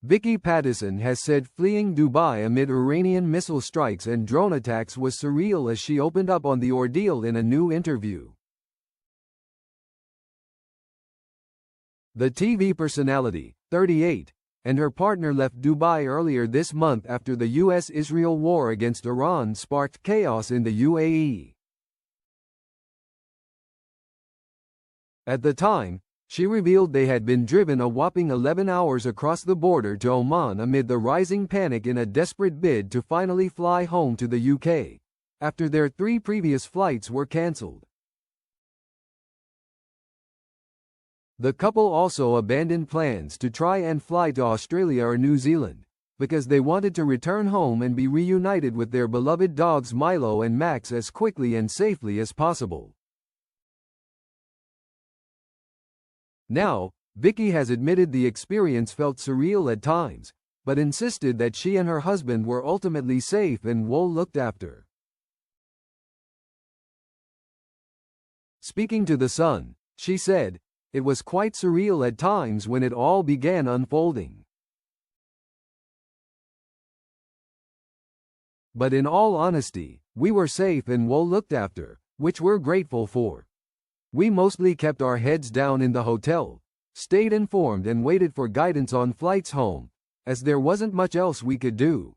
Vicky Pattison has said fleeing Dubai amid Iranian missile strikes and drone attacks was surreal as she opened up on the ordeal in a new interview. The TV personality, 38, and her partner left Dubai earlier this month after the US-Israel war against Iran sparked chaos in the UAE. At the time, she revealed they had been driven a whopping 11 hours across the border to Oman amid the rising panic in a desperate bid to finally fly home to the UK, after their 3 previous flights were cancelled. The couple also abandoned plans to try and fly to Australia or New Zealand, because they wanted to return home and be reunited with their beloved dogs Milo and Max as quickly and safely as possible. Now, Vicky has admitted the experience felt surreal at times, but insisted that she and her husband were ultimately safe and well looked after. Speaking to The Sun, she said, "It was quite surreal at times when it all began unfolding. But in all honesty, we were safe and well looked after, which we're grateful for. We mostly kept our heads down in the hotel, stayed informed and waited for guidance on flights home, as there wasn't much else we could do."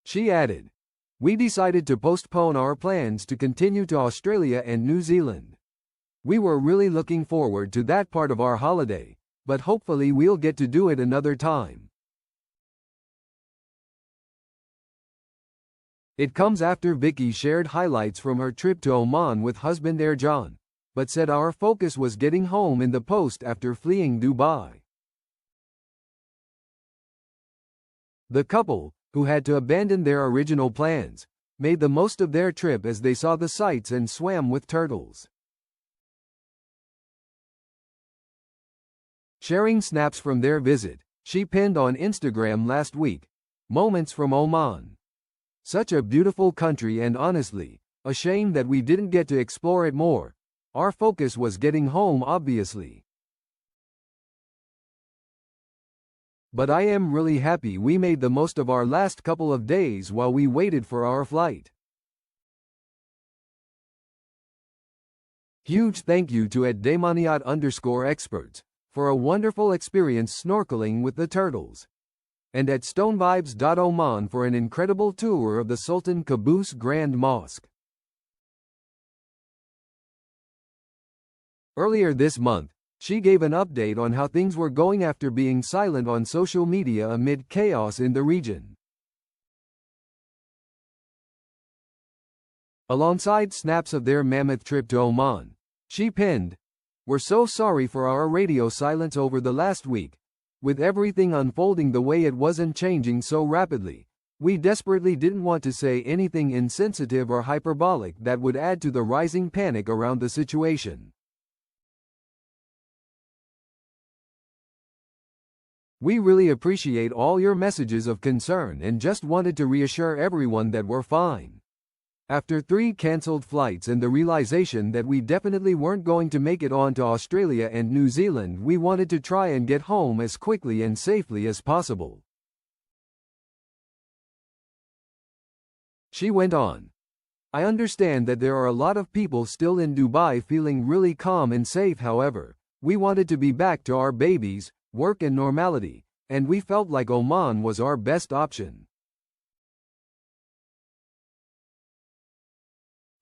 She added, "We decided to postpone our plans to continue to Australia and New Zealand. We were really looking forward to that part of our holiday, but hopefully we'll get to do it another time." It comes after Vicky shared highlights from her trip to Oman with husband Ercan, but said our focus was getting home in the post after fleeing Dubai. The couple, who had to abandon their original plans, made the most of their trip as they saw the sights and swam with turtles. Sharing snaps from their visit, she pinned on Instagram last week, "Moments from Oman. Such a beautiful country and honestly, a shame that we didn't get to explore it more. Our focus was getting home obviously. But I am really happy we made the most of our last couple of days while we waited for our flight." Huge thank you to @Damaniat_experts for a wonderful experience snorkeling with the turtles, and @StoneVibes.Oman for an incredible tour of the Sultan Qaboos Grand Mosque. Earlier this month, she gave an update on how things were going after being silent on social media amid chaos in the region. Alongside snaps of their mammoth trip to Oman, she pinned, "We're so sorry for our radio silence over the last week. With everything unfolding the way it was and changing so rapidly, we desperately didn't want to say anything insensitive or hyperbolic that would add to the rising panic around the situation. We really appreciate all your messages of concern and just wanted to reassure everyone that we're fine. After 3 cancelled flights and the realization that we definitely weren't going to make it on to Australia and New Zealand, we wanted to try and get home as quickly and safely as possible." She went on, "I understand that there are a lot of people still in Dubai feeling really calm and safe. However, we wanted to be back to our babies, work and normality, and we felt like Oman was our best option.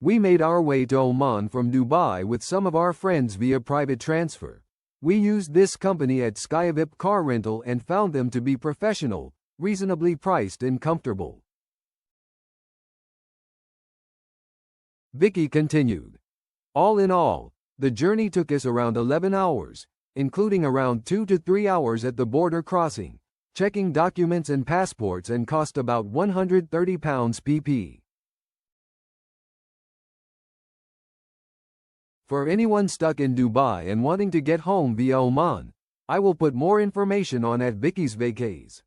We made our way to Oman from Dubai with some of our friends via private transfer. We used this company at Skyvip car rental and found them to be professional, reasonably priced and comfortable." Vicky continued, "All in all, the journey took us around 11 hours, including around 2 to 3 hours at the border crossing, checking documents and passports, and cost about £130 pp. For anyone stuck in Dubai and wanting to get home via Oman, I will put more information on at Vicky's Vacays.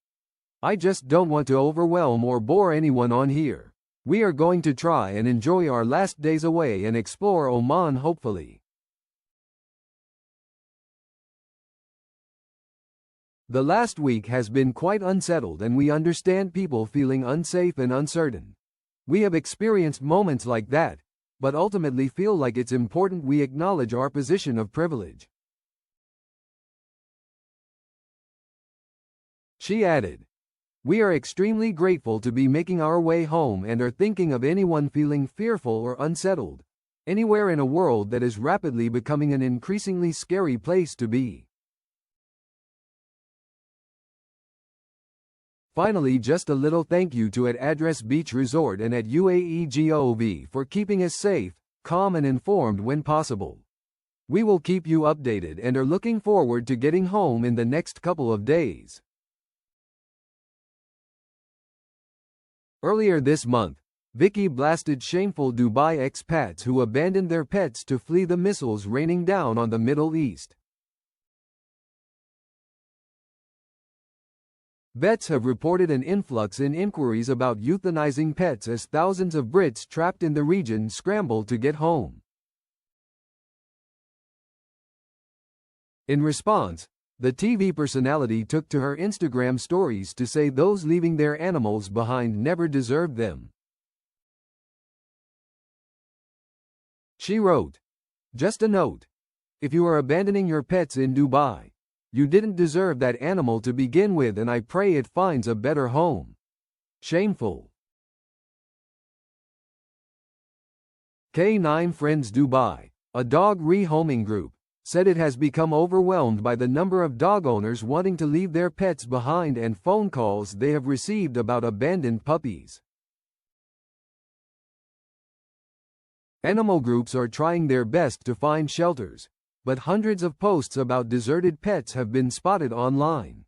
I just don't want to overwhelm or bore anyone on here. We are going to try and enjoy our last days away and explore Oman hopefully." The last week has been quite unsettled and we understand people feeling unsafe and uncertain. We have experienced moments like that, but ultimately feel like it's important we acknowledge our position of privilege. She added, "We are extremely grateful to be making our way home and are thinking of anyone feeling fearful or unsettled, anywhere in a world that is rapidly becoming an increasingly scary place to be." Finally, just a little thank you to at Address Beach Resort and at UAE for keeping us safe, calm and informed when possible. We will keep you updated and are looking forward to getting home in the next couple of days. Earlier this month, Vicky blasted shameful Dubai expats who abandoned their pets to flee the missiles raining down on the Middle East. Vets have reported an influx in inquiries about euthanizing pets as thousands of Brits trapped in the region scramble to get home. In response, the TV personality took to her Instagram stories to say those leaving their animals behind never deserved them. She wrote, "Just a note. If you are abandoning your pets in Dubai, you didn't deserve that animal to begin with and I pray it finds a better home. Shameful." K9 Friends Dubai, a dog rehoming group, said it has become overwhelmed by the number of dog owners wanting to leave their pets behind and phone calls they have received about abandoned puppies. Animal groups are trying their best to find shelters, but hundreds of posts about deserted pets have been spotted online.